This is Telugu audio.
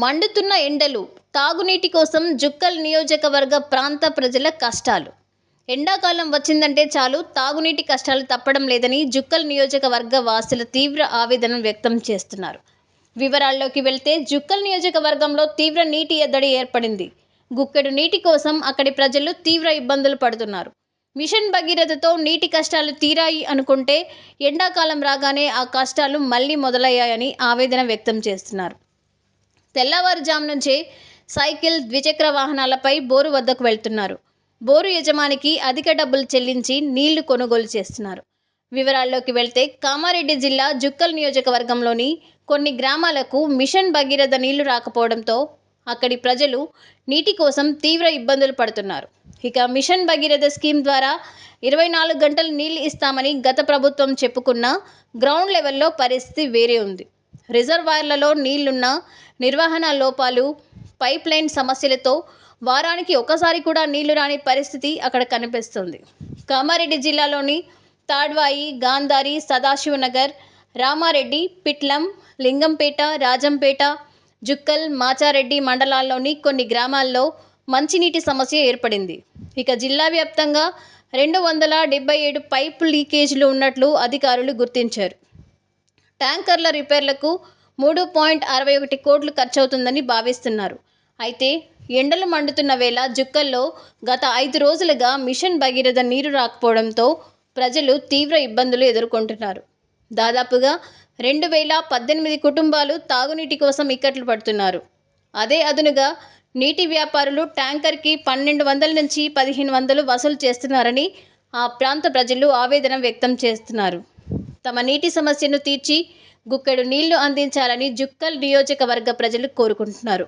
మండుతున్న ఎండలు, తాగునీటి కోసం జుక్కల్ నియోజకవర్గ ప్రాంత ప్రజల కష్టాలు. ఎండాకాలం వచ్చిందంటే చాలు తాగునీటి కష్టాలు తప్పడం లేదని జుక్కల్ నియోజకవర్గ వాసులు తీవ్ర ఆవేదన వ్యక్తం చేస్తున్నారు. వివరాల్లోకి వెళ్తే జుక్కల్ నియోజకవర్గంలో తీవ్ర నీటి ఎద్దడి ఏర్పడింది. గుక్కెడు నీటి కోసం అక్కడి ప్రజలు తీవ్ర ఇబ్బందులు పడుతున్నారు. మిషన్ భగీరథతో నీటి కష్టాలు తీరాయి అనుకుంటే ఎండాకాలం రాగానే ఆ కష్టాలు మళ్లీ మొదలయ్యాయని ఆవేదన వ్యక్తం చేస్తున్నారు. తెల్లవారుజాము నుంచే సైకిల్, ద్విచక్ర వాహనాలపై బోరు వద్దకు వెళ్తున్నారు. బోరు యజమానికి అధిక డబ్బులు చెల్లించి నీళ్లు కొనుగోలు చేస్తున్నారు. వివరాల్లోకి వెళ్తే కామారెడ్డి జిల్లా జుక్కల్ నియోజకవర్గంలోని కొన్ని గ్రామాలకు మిషన్ భగీరథ నీళ్లు రాకపోవడంతో అక్కడి ప్రజలు నీటి కోసం తీవ్ర ఇబ్బందులు పడుతున్నారు. ఇక మిషన్ భగీరథ స్కీమ్ ద్వారా 24 గంటలు నీళ్లు ఇస్తామని గత ప్రభుత్వం చెప్పుకున్నా గ్రౌండ్ లెవెల్లో పరిస్థితి వేరే ఉంది. రిజర్వాయర్లలో నీళ్లున్నా నిర్వహణ లోపాలు, పైప్ లైన్ సమస్యలతో వారానికి ఒకసారి కూడా నీళ్లు రాని పరిస్థితి అక్కడ కనిపిస్తుంది. కామారెడ్డి జిల్లాలోని తాడ్వాయి, గాంధారి, సదాశివనగర్, రామారెడ్డి, పిట్లం, లింగంపేట, రాజంపేట, జుక్కల్, మాచారెడ్డి మండలాల్లోని కొన్ని గ్రామాల్లో మంచినీటి సమస్య ఏర్పడింది. ఇక జిల్లా వ్యాప్తంగా 277 పైపు లీకేజీలు ఉన్నట్లు అధికారులు గుర్తించారు. ట్యాంకర్ల రిపేర్లకు 3.61 కోట్లు ఖర్చవుతుందని భావిస్తున్నారు. అయితే ఎండలు మండుతున్న వేళ జుక్కల్లో గత 5 రోజులుగా మిషన్ భగీరథ నీరు రాకపోవడంతో ప్రజలు తీవ్ర ఇబ్బందులు ఎదుర్కొంటున్నారు. దాదాపుగా 2018 కుటుంబాలు తాగునీటి కోసం ఇక్కట్లు పడుతున్నారు. అదే అదునుగా నీటి వ్యాపారులు ట్యాంకర్కి 1200 నుంచి 1500 వసూలు చేస్తున్నారని ఆ ప్రాంత ప్రజలు ఆవేదన వ్యక్తం చేస్తున్నారు. తమ నీటి సమస్యను తీర్చి గుక్కెడు నీళ్లు అందించాలని జుక్కల్ నియోజకవర్గ ప్రజలు కోరుకుంటున్నారు.